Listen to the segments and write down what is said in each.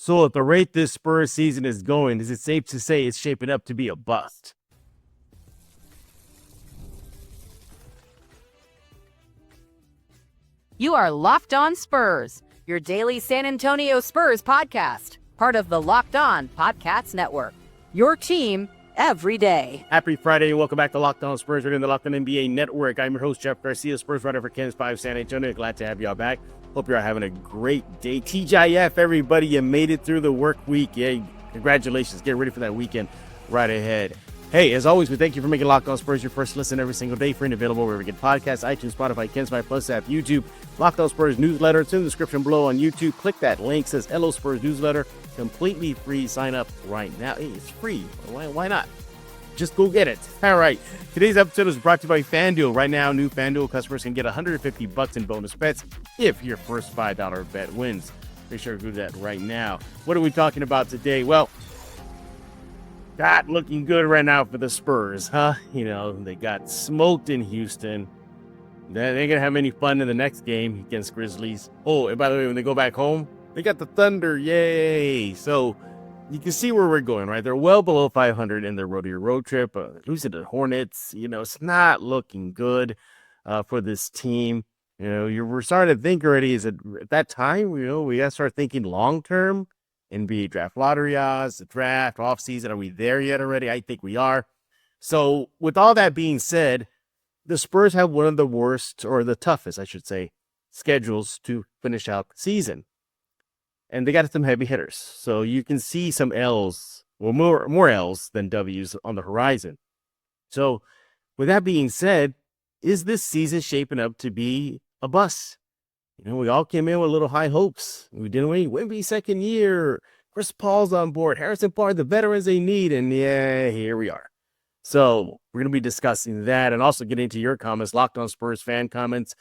So at the rate this Spurs season is going, is it safe to say it's shaping up to be a bust? You are Locked On Spurs, your daily San Antonio Spurs podcast, part of the Locked On Podcasts Network. Your team every day. Happy Friday and welcome back to Locked On Spurs. We're in the Locked On NBA Network. I'm your host, Jeff Garcia, Spurs writer for Kansas 5 San Antonio. Glad to have y'all back. Hope you're having a great day. TGIF, everybody, you made it through the work week. Yay, congratulations. Get ready for that weekend right ahead. Hey, as always, we thank you for making Locked On Spurs your first listen every single day. Free and available wherever you get podcasts, iTunes, Spotify, Kansas 5 Plus app, YouTube, Locked On Spurs newsletter. It's in the description below on YouTube. Click that link. It says Hello Spurs newsletter. Completely free. Sign up right now. Hey, it's free. Why not? Just go get it. All right. Today's episode is brought to you by FanDuel. Right now, new FanDuel customers can get $150 in bonus bets if your first $5 bet wins. Make sure to do that right now. What are we talking about today? Well, not looking good right now for the Spurs, huh? You know, they got smoked in Houston. They ain't going to have any fun in the next game against Grizzlies. Oh, and by the way, when they go back home, they got the Thunder. Yay. So you can see where we're going, right? They're well below 500 in their road trip. Losing to the Hornets, you know, it's not looking good for this team. You know, we're starting to think already, is it at that time, you know, we got to start thinking long-term. NBA draft lottery odds, the draft, offseason. Are we there yet already? I think we are. So with all that being said, the Spurs have one of the worst, or the toughest, I should say, schedules to finish out the season. And they got some heavy hitters. So you can see some L's, well, more L's than W's on the horizon. So with that being said, is this season shaping up to be a bust? You know, we all came in with little high hopes. We didn't win Wemby second year. Chris Paul's on board. Harrison Barnes, the veterans they need. And yeah, here we are. So we're going to be discussing that and also getting into your comments, Locked On Spurs fan comments.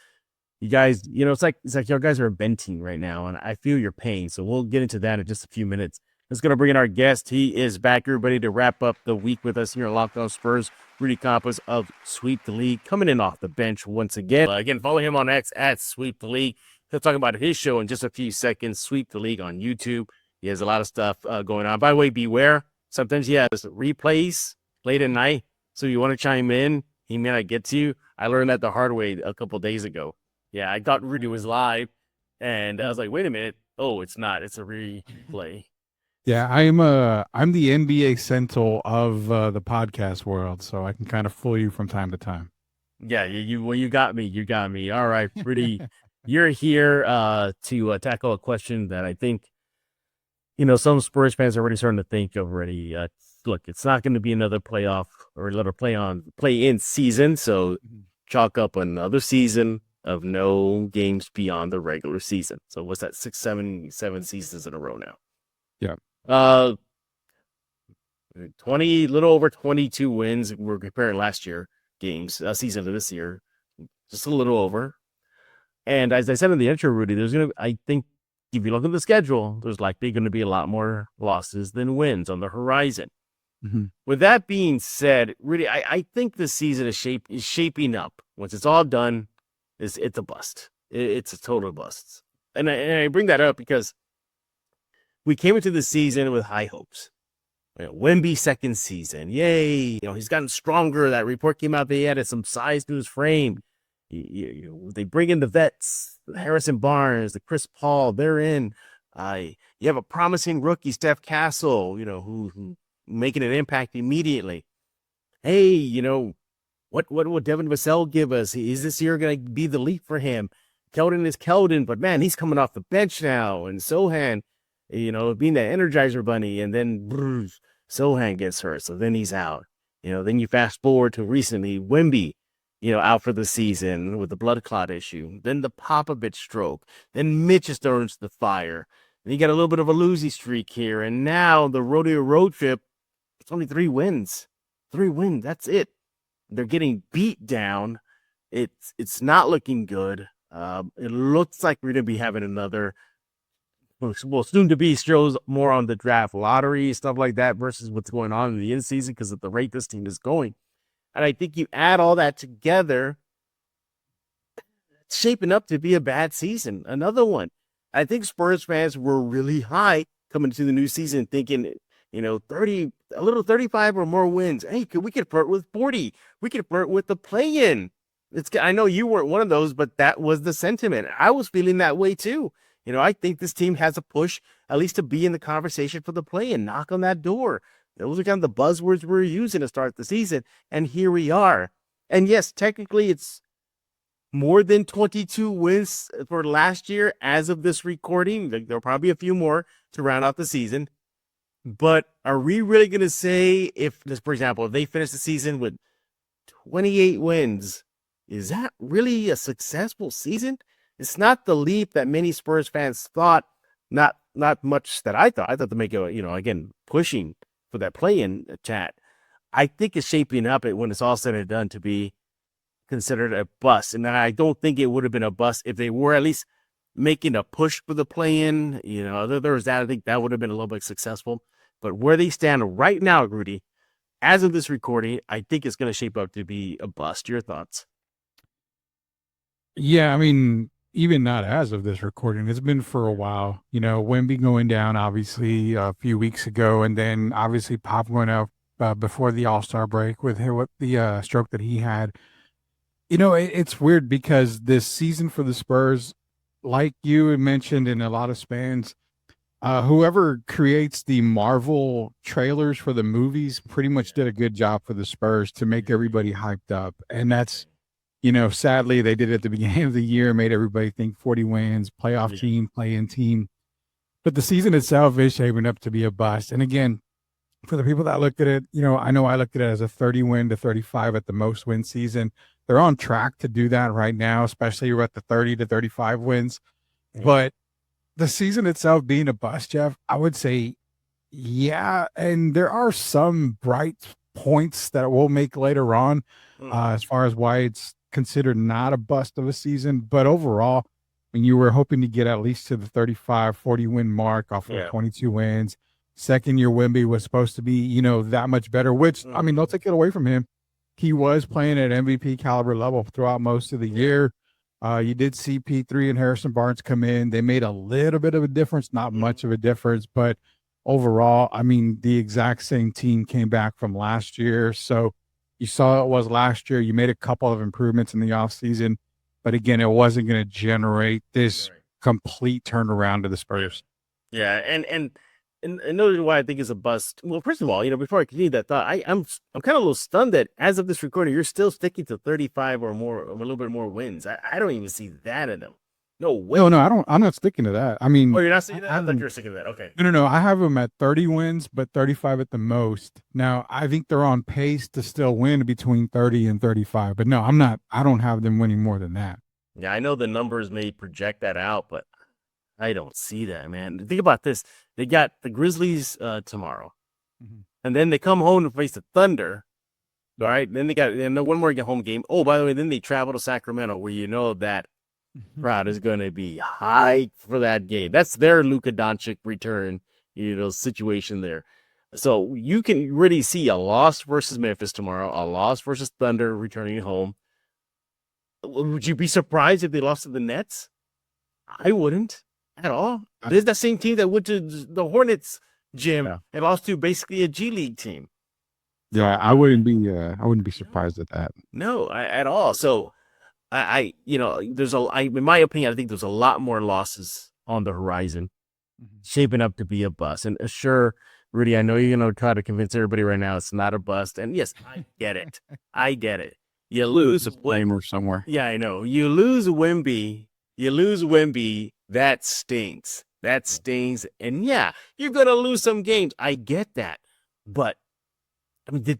You guys, you know, it's like you guys are venting right now, and I feel your pain. So we'll get into that in just a few minutes. Let's going to bring in our guest. He is back, everybody, to wrap up the week with us here on Locked On Spurs. Rudy Campos of Sweep the League, coming in off the bench once again. Again, follow him on X at Sweep the League. He'll talk about his show in just a few seconds, Sweep the League on YouTube. He has a lot of stuff going on. By the way, beware. Sometimes he has replays late at night, so you want to chime in, he may not get to you. I learned that the hard way a couple days ago. Yeah, I thought Rudy was live, and I was like, wait a minute. Oh, it's not. It's a replay. Yeah, I'm the NBA Sentinel of the podcast world, so I can kind of fool you from time to time. Yeah, you got me. You got me. All right, Rudy, you're here to tackle a question that I think, you know, some Spurs fans are already starting to think of already. Look, it's not going to be another playoff or another play-in season, so chalk up another season of no games beyond the regular season. So what's that, 7 seasons in a row now? Yeah. little over 22 wins. We're comparing last year games, season to this year, just a little over. And as I said in the intro, Rudy, I think if you look at the schedule, there's likely going to be a lot more losses than wins on the horizon. Mm-hmm. With that being said, Rudy, I think the season is shaping up. Once it's all done, it's a bust. It's a total bust. And I bring that up because we came into the season with high hopes. You know, Wemby second season, yay! You know, he's gotten stronger. That report came out that he added some size to his frame. They bring in the vets, Harrison Barnes, the Chris Paul. They're in. You have a promising rookie, Steph Castle. You know, who making an impact immediately. Hey, you know, what will Devin Vassell give us? Is this year going to be the leap for him? Keldon is Keldon, but man, he's coming off the bench now. And Sohan, you know, being the Energizer Bunny, and then Sohan gets hurt, so then he's out. You know, then you fast forward to recently, Wemby, you know, out for the season with the blood clot issue. Then the Popovich stroke. Then Mitch is thrown into the fire. Then you got a little bit of a losing streak here, and now the rodeo road trip. It's only 3 wins. 3 wins. That's it. They're getting beat down. It's not looking good. It looks like we're going to be having another, well, soon to be shows more on the draft lottery, stuff like that, versus what's going on in the end season because of the rate this team is going. And I think you add all that together, it's shaping up to be a bad season. Another one. I think Spurs fans were really high coming into the new season thinking, 30, a little 35 or more wins. Hey, we could flirt with 40. We could flirt with the play-in. I know you weren't one of those, but that was the sentiment. I was feeling that way too. I think this team has a push, at least to be in the conversation for the play-in, knock on that door. Those are kind of the buzzwords we're using to start the season, and here we are. And yes, technically it's more than 22 wins for last year as of this recording. There'll probably be a few more to round out the season. But are we really going to say for example, if they finish the season with 28 wins, is that really a successful season? It's not the leap that many Spurs fans thought, not much that I thought. I thought to make again, pushing for that play-in chat. I think it's shaping up when it's all said and done to be considered a bust. And I don't think it would have been a bust if they were at least making a push for the play-in. There was that. I think that would have been a little bit successful. But where they stand right now, Rudy, as of this recording, I think it's going to shape up to be a bust. Your thoughts? Yeah, I mean, even not as of this recording, it's been for a while. Wemby going down, obviously, a few weeks ago, and then obviously Pop going out before the All-Star break with the stroke that he had. It's weird because this season for the Spurs, like you had mentioned in a lot of spans, whoever creates the Marvel trailers for the movies pretty much did a good job for the Spurs to make everybody hyped up. And that's, sadly, they did it at the beginning of the year, made everybody think 40 wins, playoff team, play-in team. But the season itself is shaping up to be a bust. And again, for the people that looked at it, I know I looked at it as a 30-win to 35 at the most win season. They're on track to do that right now, especially at the 30 to 35 wins. Yeah. But the season itself being a bust, Jeff, I would say, yeah. And there are some bright points that we'll make later on as far as why it's considered not a bust of a season. But overall, when you were hoping to get at least to the 35, 40 win mark off of 22 wins, second year Wemby was supposed to be, that much better, which, I mean, don't take it away from him. He was playing at MVP caliber level throughout most of the year. You did see P3 and Harrison Barnes come in. They made a little bit of a difference, not much of a difference, but overall, I mean, the exact same team came back from last year. So you saw it was last year. You made a couple of improvements in the offseason, but again, it wasn't going to generate this complete turnaround to the Spurs. Yeah, and another why I think is a bust. Well, first of all, before I continue that thought, I'm kind of a little stunned that as of this recording, you're still sticking to 35 or more, a little bit more wins. I don't even see that in them. No way. No, I'm not sticking to that. I mean, you're not sticking to that? I thought you were sticking to that. Okay. No. I have them at 30 wins, but 35 at the most. Now, I think they're on pace to still win between 30 and 35, but no, I'm not. I don't have them winning more than that. Yeah, I know the numbers may project that out, but I don't see that, man. Think about this. They got the Grizzlies tomorrow. Mm-hmm. And then they come home to face the Thunder. All right. Then they got one more home game. Oh, by the way, then they travel to Sacramento, where that crowd is going to be hyped for that game. That's their Luka Doncic return, situation there. So you can really see a loss versus Memphis tomorrow, a loss versus Thunder returning home. Would you be surprised if they lost to the Nets? I wouldn't at all. This is the same team that went to the Hornets gym and lost to basically a G League team. Yeah, I wouldn't be surprised at that. No, at all. So in my opinion, I think there's a lot more losses on the horizon, shaping up to be a bust. And sure, Rudy, I know you're going to try to convince everybody right now it's not a bust. And yes, I get it. I get it. You lose a blamer somewhere. Yeah, I know. You lose Wemby. That stings. That stings. And yeah, you're going to lose some games. I get that. But, I mean,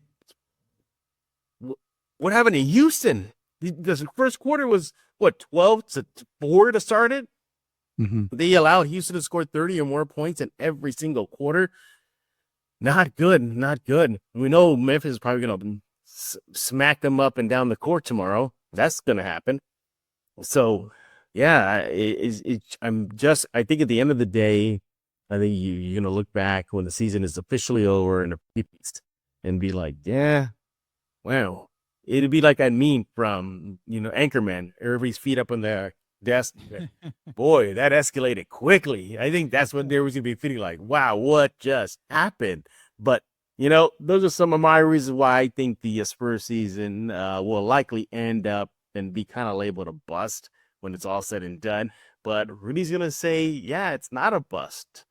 what happened to Houston? The first quarter was, 12-4 to start it? Mm-hmm. They allowed Houston to score 30 or more points in every single quarter. Not good. Not good. We know Memphis is probably going to smack them up and down the court tomorrow. That's going to happen. So, yeah, I think at the end of the day, I think you're going to look back when the season is officially over and and be like, yeah, wow. It'd be like that meme from, Anchorman, everybody's feet up in the That's boy, that escalated quickly. I think that's when there was gonna be feeling like, wow, what just happened? But those are some of my reasons why I think the Spurs season will likely end up and be kind of labeled a bust when it's all said and done. But Rudy's gonna say, yeah, it's not a bust.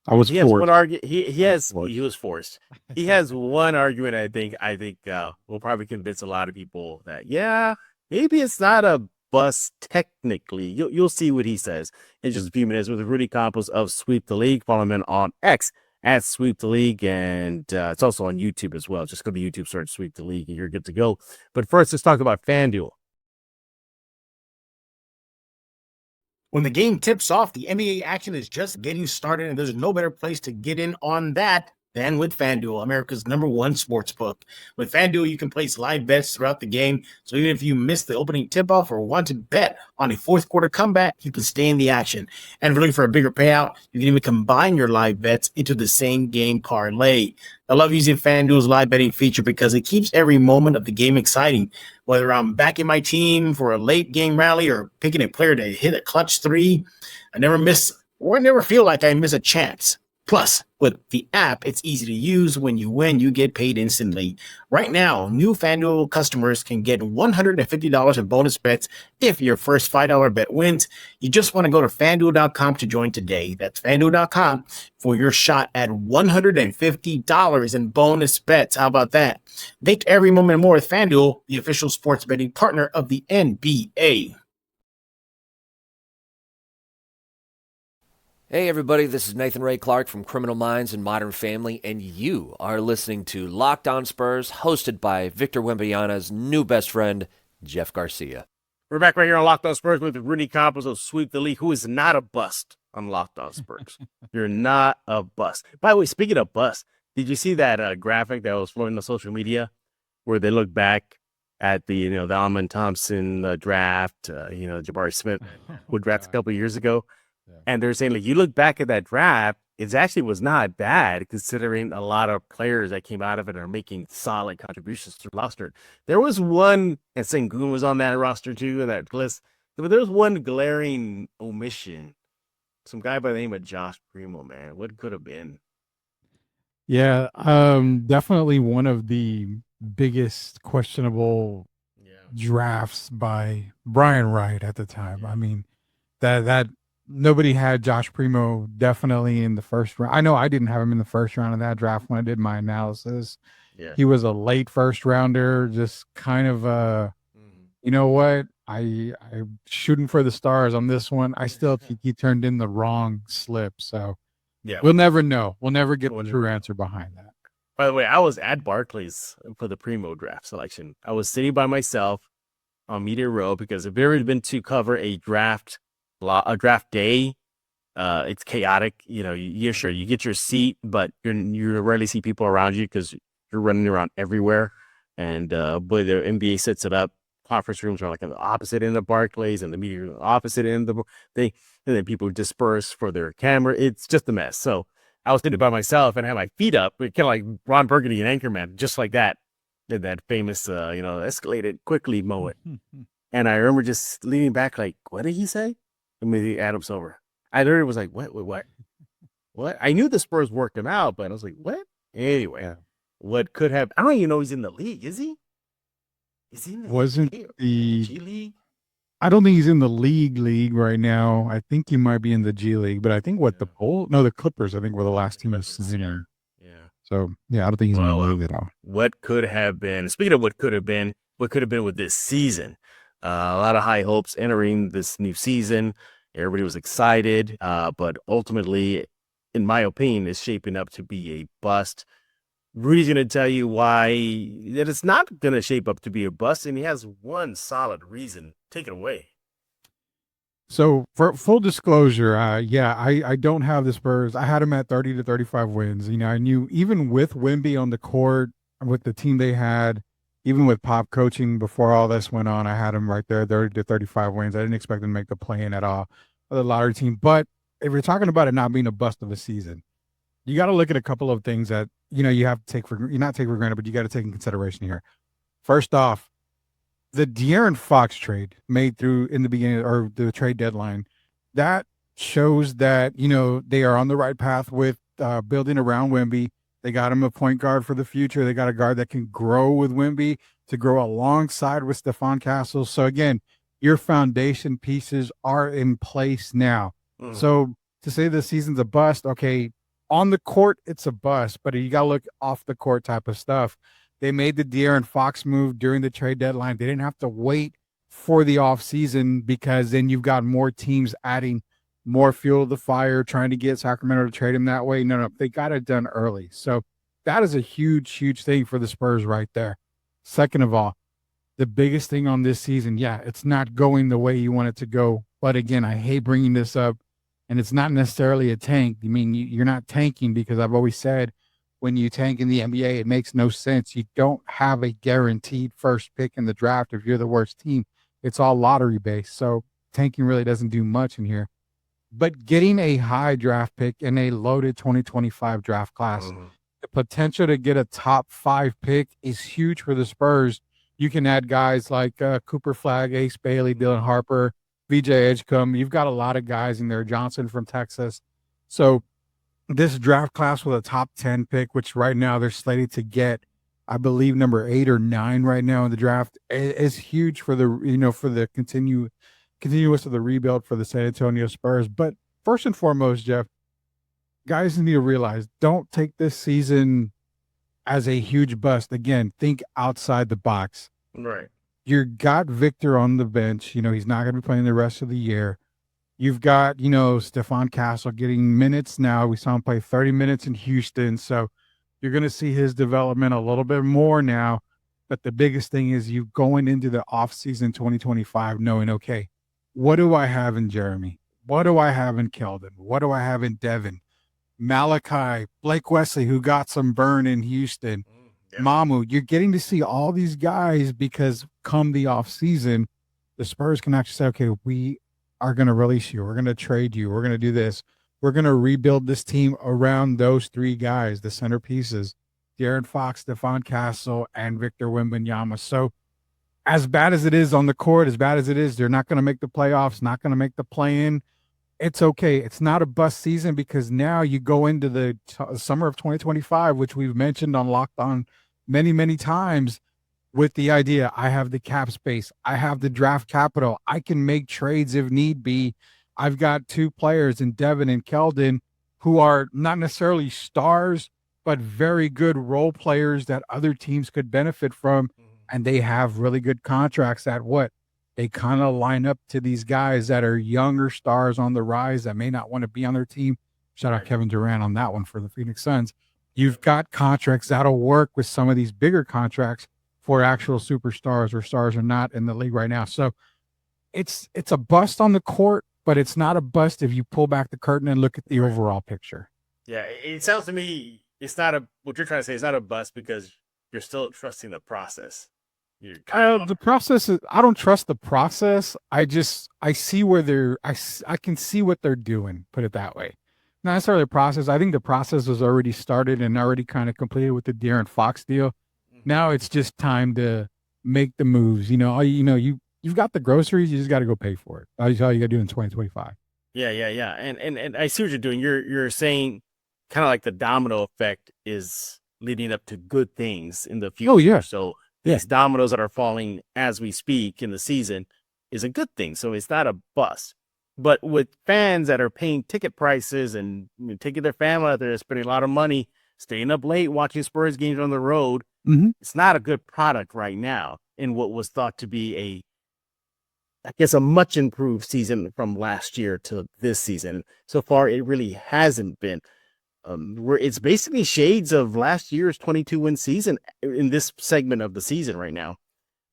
I was He has forced. one argument. He was forced. He has one argument. I think will probably convince a lot of people that maybe it's not a bust technically. You'll see what he says in just a few minutes with Rudy Campos of Sweep the League. Follow him on X at Sweep the League, and it's also on YouTube as well. Just go to YouTube, search Sweep the League, and you're good to go. But first, let's talk about FanDuel. When the game tips off, the NBA action is just getting started, and there's no better place to get in on that than with FanDuel, America's #1 sportsbook. With FanDuel, you can place live bets throughout the game, so even if you miss the opening tip-off or want to bet on a fourth quarter comeback, you can stay in the action. And if you're looking for a bigger payout, you can even combine your live bets into the same game parlay. I love using FanDuel's live betting feature because it keeps every moment of the game exciting. Whether I'm backing my team for a late game rally or picking a player to hit a clutch three, I never feel like I miss a chance. Plus, with the app, it's easy to use. When you win, you get paid instantly. Right now, new FanDuel customers can get $150 in bonus bets if your first $5 bet wins. You just want to go to FanDuel.com to join today. That's FanDuel.com for your shot at $150 in bonus bets. How about that? Make every moment more with FanDuel, the official sports betting partner of the NBA. Hey everybody, this is Nathan Ray Clark from Criminal Minds and Modern Family, and you are listening to Locked On Spurs, hosted by Victor Wembanyama's new best friend, Jeff Garcia. We're back right here on Locked On Spurs with Rudy Campos of Sweep the League, who is not a bust on Locked On Spurs. You're not a bust. By the way, speaking of bust, did you see that graphic that was floating on social media where they look back at the Alman Thompson draft, Jabari Smith would draft a couple of years ago? And they're saying, like, you look back at that draft, it actually was not bad considering a lot of players that came out of it are making solid contributions to the roster. There was one, and Sengun was on that roster too, in that list, but there was one glaring omission. Some guy by the name of Josh Primo, man. What could have been? Yeah, definitely one of the biggest questionable drafts by Brian Wright at the time. I mean, that nobody had Josh Primo definitely in the first round. I know I didn't have him in the first round of that draft when I did my analysis. Yeah. He was a late first rounder, just kind of you know what? I'm shooting for the stars on this one. I still think he turned in the wrong slip. So we'll never know. We'll never get the true answer behind that. By the way, I was at Barclays for the Primo draft selection. I was sitting by myself on Media Row because if you've ever been to cover a draft day, it's chaotic. You get your seat, but you rarely see people around you because you're running around everywhere. And but the NBA sets it up. Conference rooms are like on the opposite end of Barclays, and the media room on the opposite end of the thing. And then people disperse for their camera. It's just a mess. So I was sitting by myself and I had my feet up, kind of like Ron Burgundy and Anchorman, just like that. Did that famous, escalated quickly moment. And I remember just leaning back, like, what did he say? And maybe Adam Silver. I literally was like, what? I knew the Spurs worked him out, but I was like, what? Anyway, what could have? I don't even know he's in the league. Is he? Is he in the G League? I don't think he's in the league right now. I think he might be in the G League, but I think the Clippers, I think, were the last team this season. Yeah. So I don't think he's in the league at all. What could have been? Speaking of what could have been with this season? A lot of high hopes entering this new season. Everybody was excited, but ultimately, in my opinion, it's shaping up to be a bust. Rudy's going to tell you why that it's not going to shape up to be a bust, and he has one solid reason. Take it away. So, for full disclosure, I don't have the Spurs. I had them at 30 to 35 wins. I knew even with Wemby on the court, with the team they had, even with Pop coaching before all this went on, I had them right there, 30 to 35 wins. I didn't expect them to make the play-in at all for the lottery team. But if you're talking about it not being a bust of a season, you got to look at a couple of things that, you have to not take for granted, but you got to take in consideration here. First off, the De'Aaron Fox trade made through in the beginning or the trade deadline, that shows that, they are on the right path with building around Wemby. They got him a point guard for the future. They got a guard that can grow with Wemby, to grow alongside with Stephon Castle. So again, your foundation pieces are in place now. So to say the season's a bust, okay, on the court, it's a bust, but you got to look off the court type of stuff. They made the De'Aaron Fox move during the trade deadline. They didn't have to wait for the offseason, because then you've got more teams adding more fuel to the fire, trying to get Sacramento to trade him that way. No, they got it done early. So that is a huge, huge thing for the Spurs right there. Second of all, the biggest thing on this season, it's not going the way you want it to go. But again, I hate bringing this up, and it's not necessarily a tank. I mean, you're not tanking, because I've always said when you tank in the NBA, it makes no sense. You don't have a guaranteed first pick in the draft if you're the worst team. It's all lottery based. So tanking really doesn't do much in here. But getting a high draft pick in a loaded 2025 draft class, the potential to get a top 5 pick is huge for the Spurs. You can add guys like Cooper Flagg, Ace Bailey, Dylan Harper, VJ Edgecombe. You've got a lot of guys in there. Johnson from Texas. So this draft class with a top 10 pick, which right now they're slated to get, I believe, number 8 or 9 right now in the draft, is huge for the, for the continuous of the rebuild for the San Antonio Spurs. But first and foremost, Jeff, guys need to realize, don't take this season as a huge bust. Again, think outside the box. Right. You got Victor on the bench. He's not going to be playing the rest of the year. You've got, Stephon Castle getting minutes now. We saw him play 30 minutes in Houston. So you're going to see his development a little bit more now. But the biggest thing is you going into the offseason 2025 knowing, okay, what do I have in Jeremy? What do I have in Keldon? What do I have in Devin? Malachi, Blake Wesley, who got some burn in Houston. Mamu, you're getting to see all these guys, because come the offseason, the Spurs can actually say, okay, we are going to release you. We're going to trade you. We're going to do this. We're going to rebuild this team around those 3 guys, the centerpieces, De'Aaron Fox, Stephon Castle, and Victor Wembanyama. So as bad as it is on the court, as bad as it is, they're not going to make the playoffs, not going to make the play-in. It's okay. It's not a bust season, because now you go into the summer of 2025, which we've mentioned on Locked On many, many times, with the idea, I have the cap space, I have the draft capital, I can make trades if need be. I've got 2 players in Devin and Keldon who are not necessarily stars, but very good role players that other teams could benefit from. And they have really good contracts that they kind of line up to these guys that are younger stars on the rise that may not want to be on their team. Shout out Kevin Durant on that one for the Phoenix Suns. You've got contracts that'll work with some of these bigger contracts for actual superstars, or stars are not in the league right now. So it's a bust on the court, but it's not a bust if you pull back the curtain and look at the overall picture. Yeah, it sounds to me what you're trying to say is not a bust, because you're still trusting the process. The process is, I don't trust the process. I see where I can see what they're doing, put it that way. Not necessarily the process. I think the process was already started and already kind of completed with the De'Aaron Fox deal. Now it's just time to make the moves. You've got the groceries, you just got to go pay for it. That's all you got to do in 2025. Yeah. And I see what you're doing. You're saying kind of like the domino effect is leading up to good things in the future. Oh, yeah. So these dominoes that are falling as we speak in the season is a good thing. So it's not a bust. But with fans that are paying ticket prices and taking their family out there, spending a lot of money, staying up late, watching Spurs games on the road, it's not a good product right now in what was thought to be a much improved season from last year to this season. So far, it really hasn't been. It's basically shades of last year's 22-win season in this segment of the season right now.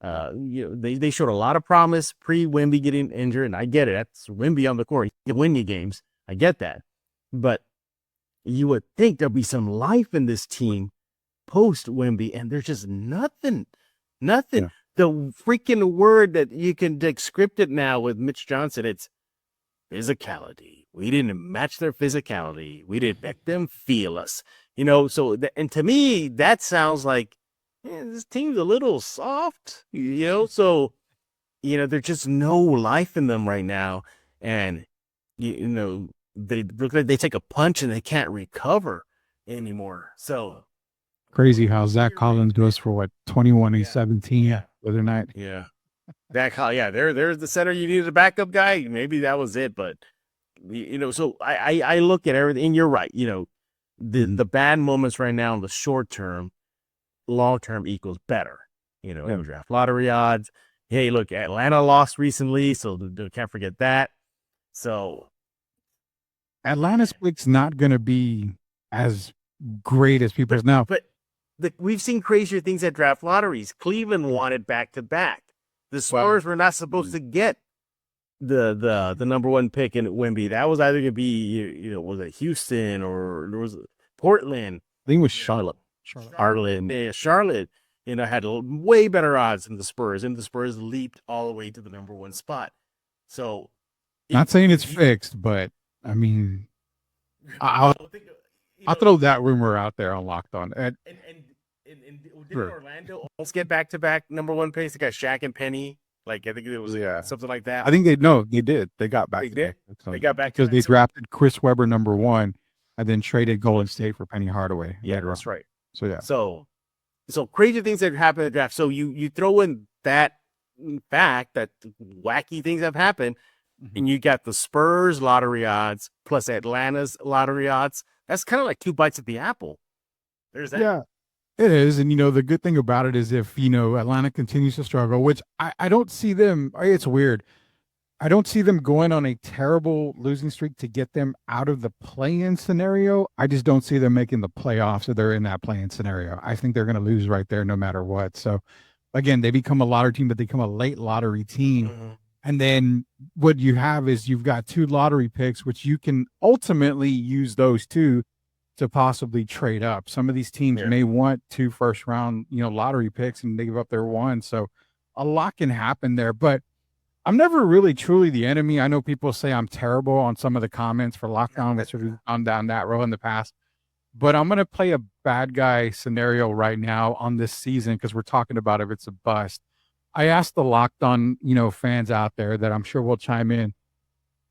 They showed a lot of promise pre-Wemby getting injured, and I get it. That's Wemby on the court. He can win you games. I get that. But you would think there'll be some life in this team post-Wemby, and there's just nothing. Yeah. The freaking word that you can script it now with Mitch Johnson, it's physicality. We didn't match their physicality. We didn't make them feel us. And to me, that sounds like this team's a little soft, so, there's just no life in them right now. And, they look like they take a punch and they can't recover anymore. So Crazy how Zach Collins goes for 21 and 17 the other night. Yeah. There's the center. You needed a backup guy. Maybe that was it. But, so I look at everything, and you're right. The bad moments right now in the short term, long term equals better. Draft lottery odds. Hey, look, Atlanta lost recently, so can't forget that. So Atlanta's pick's not going to be as great as people's now. But we've seen crazier things at draft lotteries. Cleveland wanted back-to-back. The Spurs were not supposed to get the number one pick in Wemby. That was either going to be, was it Houston or was it Portland? I think it was Charlotte. Charlotte, had way better odds than the Spurs, and the Spurs leaped all the way to the number one spot. So, not saying it's fixed, but I mean, I'll throw that rumor out there on Locked On. And did Orlando almost get back-to-back number one picks? They got Shaq and Penny. Like, I think it was something like that. I think they did. They got back. They got back because they drafted Chris Webber number one, and then traded Golden State for Penny Hardaway. Yeah, that's right. So yeah. So crazy things that happen in the draft. So you throw in that fact that wacky things have happened, and you got the Spurs lottery odds plus Atlanta's lottery odds. That's kind of like two bites of the apple. There's that. Yeah, it is. And, the good thing about it is if, Atlanta continues to struggle, which I don't see them. It's weird. I don't see them going on a terrible losing streak to get them out of the play-in scenario. I just don't see them making the playoffs if they're in that play-in scenario. I think they're going to lose right there no matter what. So, again, they become a lottery team, but they become a late lottery team. Mm-hmm. And then what you have is you've got two lottery picks, which you can ultimately use those two to possibly trade up. Some of these teams may want 2 first-round, lottery picks, and they give up their one. So a lot can happen there. But I'm never really truly the enemy. I know people say I'm terrible on some of the comments for Lockdown. That's sort of gone down that road in the past. But I'm going to play a bad guy scenario right now on this season because we're talking about if it's a bust. I asked the Locked On, fans out there that I'm sure will chime in.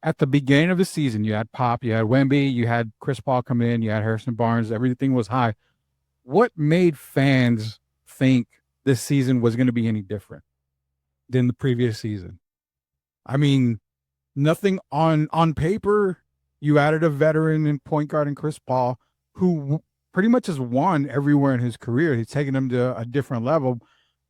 At the beginning of the season, you had Pop, you had Wemby, you had Chris Paul come in, you had Harrison Barnes, everything was high. What made fans think this season was going to be any different than the previous season? I mean, nothing on paper. You added a veteran in point guard in Chris Paul, who pretty much has won everywhere in his career. He's taken him to a different level.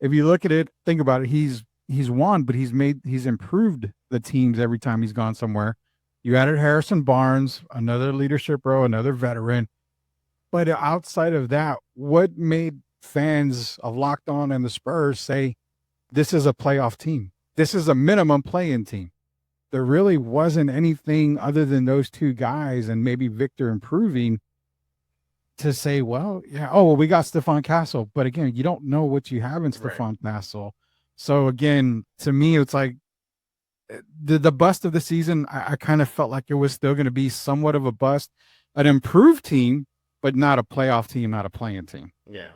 If you look at it, think about it. He's won, but he's improved the teams every time he's gone somewhere. You added Harrison Barnes, another leadership role, another veteran. But outside of that, what made fans of Locked On and the Spurs say this is a playoff team? This is a minimum play-in team. There really wasn't anything other than those two guys and maybe Victor improving to say, well, we got Stephon Castle. But again, you don't know what you have in Stephon Castle. So again, to me, it's like the bust of the season, I kind of felt like it was still going to be somewhat of a bust, an improved team, but not a playoff team, not a play-in team. Yeah.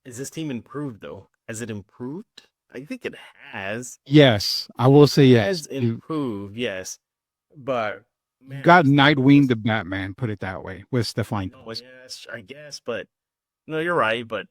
Is this team improved, though? Has it improved? I think it has. Yes, I will say yes. It has improved, yes. But man, you got Nightwing to Batman, put it that way, with Stephon. Yes, I guess, but no, you're right, but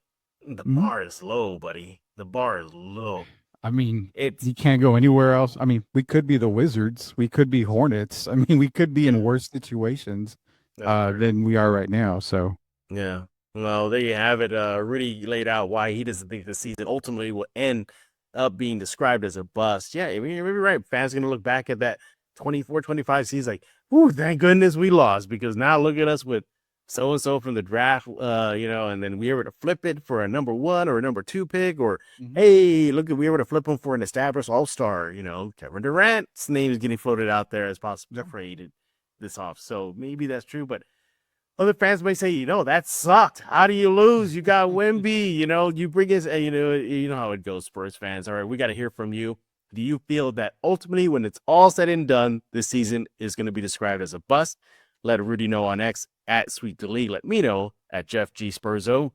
the bar is low, buddy. The bar is low. I mean, you can't go anywhere else. I mean, we could be the Wizards. We could be Hornets. I mean, we could be in worse situations than we are right now. So, yeah. Well, there you have it. Rudy laid out why he doesn't think the season ultimately will end up being described as a bust. Yeah, I mean, you're right. Fans are going to look back at that 24-25 season like, ooh, thank goodness we lost, because now look at us with so-and-so from the draft, and then we were to flip it for a number 1 or a number 2 pick, or, hey, look, we were to flip them for an established all-star, Kevin Durant's name is getting floated out there as possibly traded this off. So maybe that's true, but other fans may say, that sucked. How do you lose? You got Wemby, you bring us, you know how it goes, Spurs fans. All right, we got to hear from you. Do you feel that ultimately, when it's all said and done, this season is going to be described as a bust? Let Rudy know on X at Sweet Delete. Let me know at Jeff G Spurzo.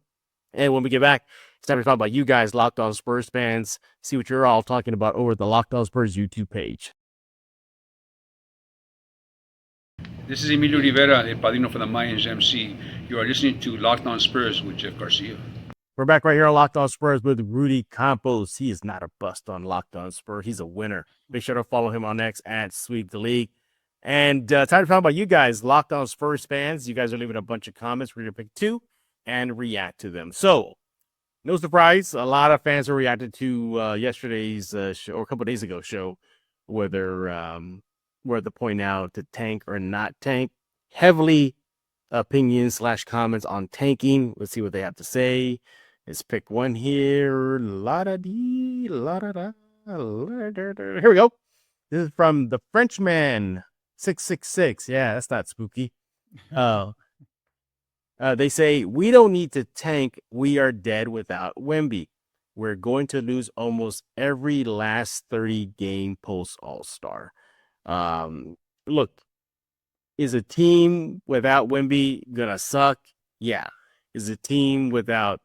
And when we get back, it's time to talk about you guys, Locked On Spurs fans. See what you're all talking about over the Locked On Spurs YouTube page. This is Emilio Rivera, El Padrino for the Mayans MC. You are listening to Locked On Spurs with Jeff Garcia. We're back right here on Locked On Spurs with Rudy Campos. He is not a bust on Locked On Spurs. He's a winner. Make sure to follow him on X at Sweep the League. And time to talk about you guys, Locked On Spurs fans. You guys are leaving a bunch of comments. We're going to pick two and react to them. So, no surprise, a lot of fans are reacted to yesterday's show, or a couple of days ago show, whether to point out to tank or not tank. Heavily opinions / comments on tanking. Let's see what they have to say. Let's pick one here. La-da-dee, la-da-da, la-da-da. Here we go. This is from the Frenchman 666. Yeah, that's not spooky. They say, we don't need to tank. We are dead without Wemby. We're going to lose almost every last 30 game post All-Star. Look, is a team without Wemby gonna suck? Yeah. Is a team without,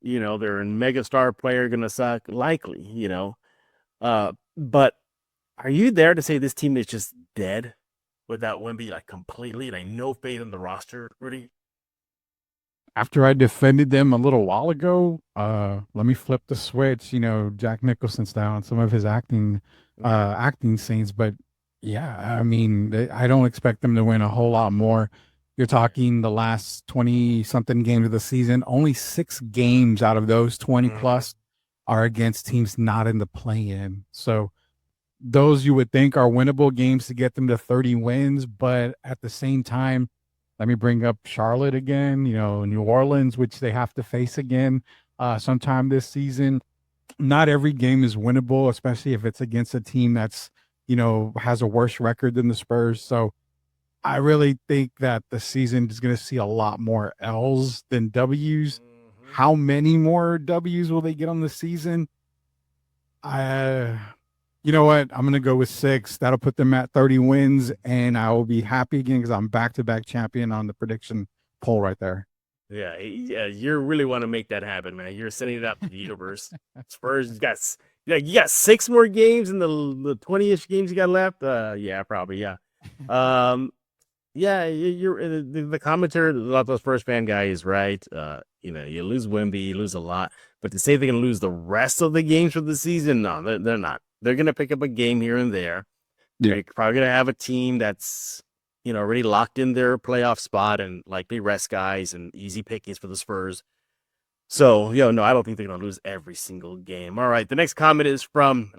their megastar player gonna suck? Likely, But are you there to say this team is just dead without Wemby, like completely, like no faith in the roster, Rudy? After I defended them a little while ago, let me flip the switch. Jack Nicholson's down some of his acting scenes, but yeah, I mean, I don't expect them to win a whole lot more. You're talking the last 20-something games of the season. Only 6 games out of those 20-plus are against teams not in the play-in. So those you would think are winnable games to get them to 30 wins. But at the same time, let me bring up Charlotte again, New Orleans, which they have to face again sometime this season. Not every game is winnable, especially if it's against a team that's has a worse record than the Spurs. So I really think that the season is going to see a lot more L's than W's. Mm-hmm. How many more W's will they get on the season? You know what? I'm going to go with 6. That'll put them at 30 wins, and I will be happy again because I'm back-to-back champion on the prediction poll right there. Yeah, you really want to make that happen, man. You're sending it out to the universe. Spurs you got 6 more games in the 20-ish games you got left. Yeah, probably. Yeah. Yeah, you're the commentator, the Spurs fan guy is right. You lose Wemby, you lose a lot, but to say they're going to lose the rest of the games for the season, no, they're not. They're going to pick up a game here and there. Yeah. They're probably going to have a team that's already locked in their playoff spot and likely rest guys and easy pickings for the Spurs. So, no, I don't think they're going to lose every single game. All right, the next comment is from,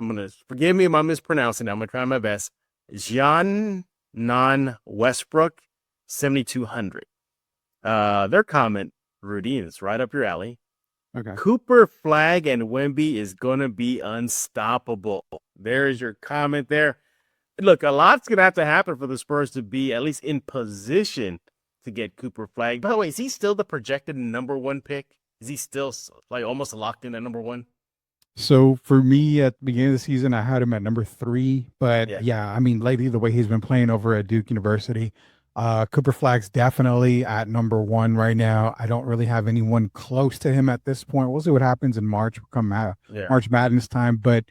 forgive me if I'm mispronouncing it, I'm going to try my best, Jean Non Westbrook 7200. Their comment, Rudy, and it's right up your alley. Okay. Cooper Flagg and Wemby is going to be unstoppable. There's your comment there. Look, a lot's going to have to happen for the Spurs to be at least in position to get Cooper Flagg. By the way, is he still the projected number 1 pick? Is he still like almost locked in at number 1? So for me at the beginning of the season, I had him at number 3. But yeah, I mean, lately the way he's been playing over at Duke University, Cooper Flagg's definitely at number 1 right now. I don't really have anyone close to him at this point. We'll see what happens in March, March Madness time. But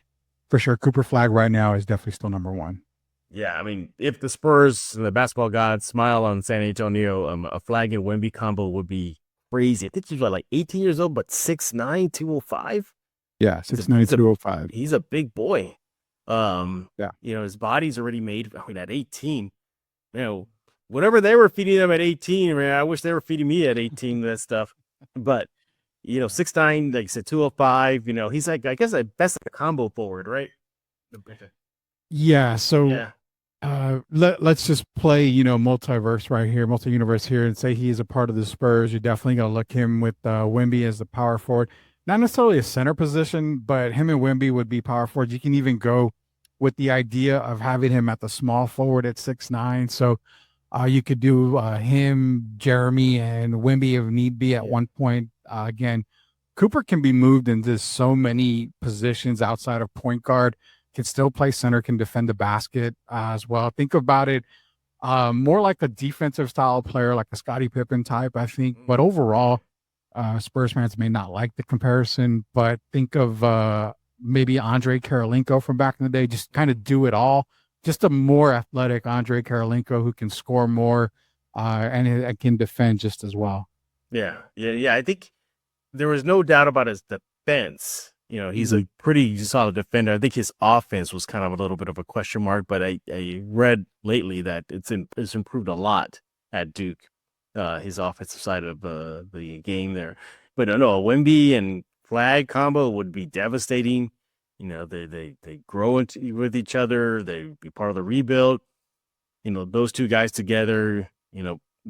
for sure, Cooper Flagg right now is definitely still number 1. Yeah, I mean, if the Spurs and the basketball gods smile on San Antonio, a Flagg and Wemby combo would be crazy. I think he's like 18 years old, but 6'9", 205. Yeah, 6'9", 205. He's a big boy. His body's already made. I mean, at 18, whatever they were feeding them at 18, man, I wish they were feeding me at 18, that stuff. But, 6'9", like I said, 205, he's like, I guess at best a combo forward, right? Yeah, so let's just play, multi-universe here and say he is a part of the Spurs. You're definitely going to look him with Wemby as the power forward. Not necessarily a center position, but him and Wemby would be power forwards. You can even go with the idea of having him at the small forward at 6'9". So you could do him, Jeremy, and Wemby if need be at one point. Again, Cooper can be moved into so many positions outside of point guard. Can still play center, can defend the basket as well. Think about it more like a defensive style player, like a Scottie Pippen type, I think. But overall, Spurs fans may not like the comparison, but think of maybe Andre Karolinko from back in the day, just kind of do it all. Just a more athletic Andre Karolinko who can score more and it can defend just as well. Yeah. I think there was no doubt about his defense. He's a pretty solid defender. I think his offense was kind of a little bit of a question mark, but I read lately that it's improved a lot at Duke, his offensive side of the game there. But no, Wemby and Flagg combo would be devastating. They grow with each other. They be part of the rebuild. Those two guys together,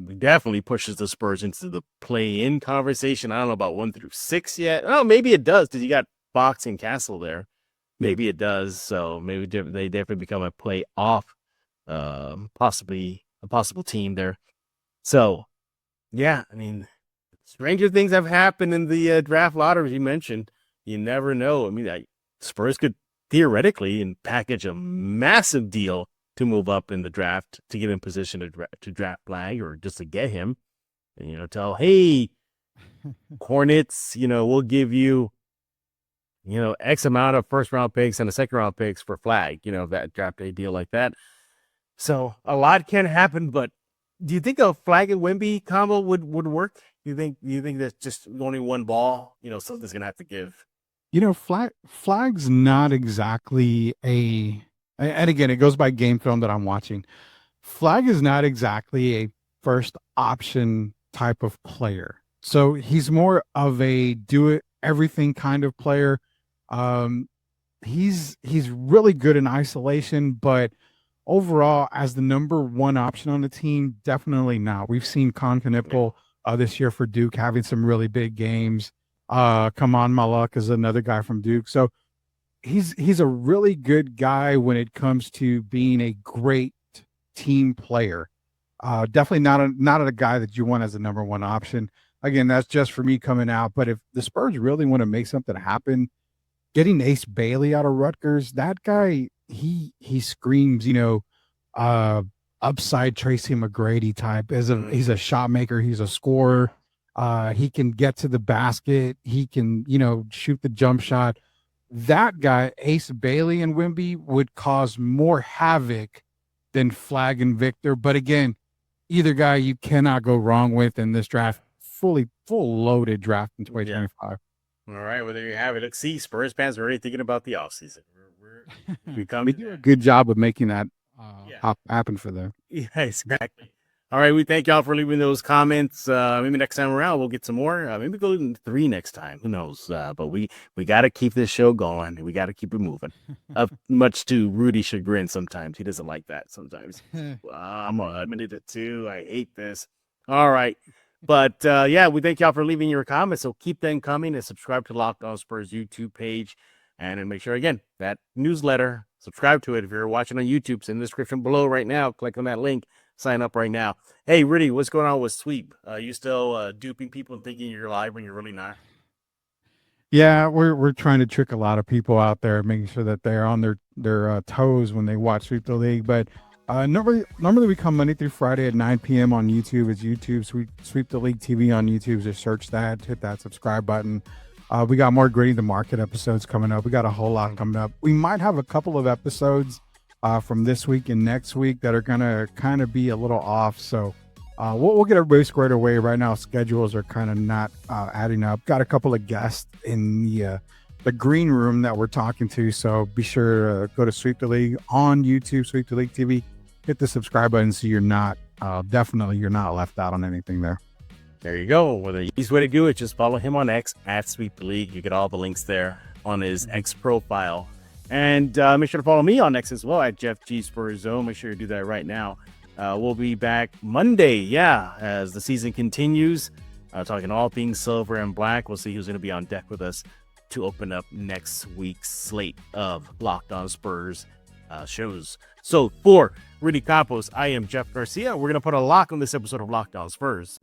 definitely pushes the Spurs into the play-in conversation. I don't know about 1 through 6 yet. Oh, maybe it does because you got Fox and Castle there. Maybe it does. So maybe they definitely become a play-off, possibly a possible team there. So, yeah, I mean, stranger things have happened in the draft lottery, as you mentioned. You never know. I mean, Spurs could theoretically and package a massive deal to move up in the draft to get in position to draft Flagg or just to get him. And, tell, hey, Hornets, we'll give you, X amount of first round picks and a second round picks for Flagg, that draft day deal like that. So a lot can happen, but do you think a Flagg and Wemby combo would work? You think that's just only one ball? Something's gonna have to give. Flagg's not exactly and again, it goes by game film that I'm watching. Flagg is not exactly a first option type of player. So he's more of a do it everything kind of player. He's really good in isolation, but overall, as the number one option on the team, definitely not. We've seen Concanipple this year for Duke having some really big games. Kaman Malak is another guy from Duke. So he's a really good guy when it comes to being a great team player. Definitely not a guy that you want as a number one option. Again, that's just for me coming out. But if the Spurs really want to make something happen, getting Ace Bailey out of Rutgers, that guy, he screams, upside Tracy McGrady type. He's a shot maker. He's a scorer. He can get to the basket. He can, shoot the jump shot. That guy, Ace Bailey and Wemby, would cause more havoc than Flagg and Victor. But again, either guy you cannot go wrong with in this draft. Full loaded draft in 2025. Yeah. All right, well, there you have it. Look, see, Spurs fans are already thinking about the offseason. We do a good job of making that happen for them. Yeah, exactly. All right, we thank y'all for leaving those comments. Maybe next time around we'll get some more. Maybe go to 3 next time. Who knows? But we got to keep this show going. We got to keep it moving. Much to Rudy's chagrin sometimes. He doesn't like that sometimes. I'm going to admit it too. I hate this. All right. But we thank y'all for leaving your comments. So keep them coming and subscribe to Locked On Spurs YouTube page. And then make sure, again, that newsletter, subscribe to it. If you're watching on YouTube, it's in the description below right now. Click on that link. Sign up right now. Hey, Rudy, what's going on with Sweep? You still duping people and thinking you're live when you're really not? Yeah, we're trying to trick a lot of people out there, making sure that they're on their toes when they watch Sweep the League. But normally we come Monday through Friday at 9 p.m. on YouTube. It's YouTube Sweep the League TV on YouTube. Just search that, hit that subscribe button. We got more Gritty the Market episodes coming up. We got a whole lot coming up. We might have a couple of episodes from this week and next week that are gonna kind of be a little off. So we'll get everybody squared away. Right now, schedules are kind of not adding up. Got a couple of guests in the green room that we're talking to. So be sure to go to Sweep the League on YouTube, Sweep the League TV. Hit the subscribe button so you're not left out on anything there. There you go. Well, the easiest way to do it, just follow him on X at Sweep the League. You get all the links there on his X profile. And make sure to follow me on X as well at Jeff G Spurs Zone. Make sure you do that right now. We'll be back Monday, as the season continues. Talking all things silver and black. We'll see who's going to be on deck with us to open up next week's slate of Locked On Spurs shows. So for Rudy Campos, I am Jeff Garcia. We're going to put a lock on this episode of Locked On Spurs.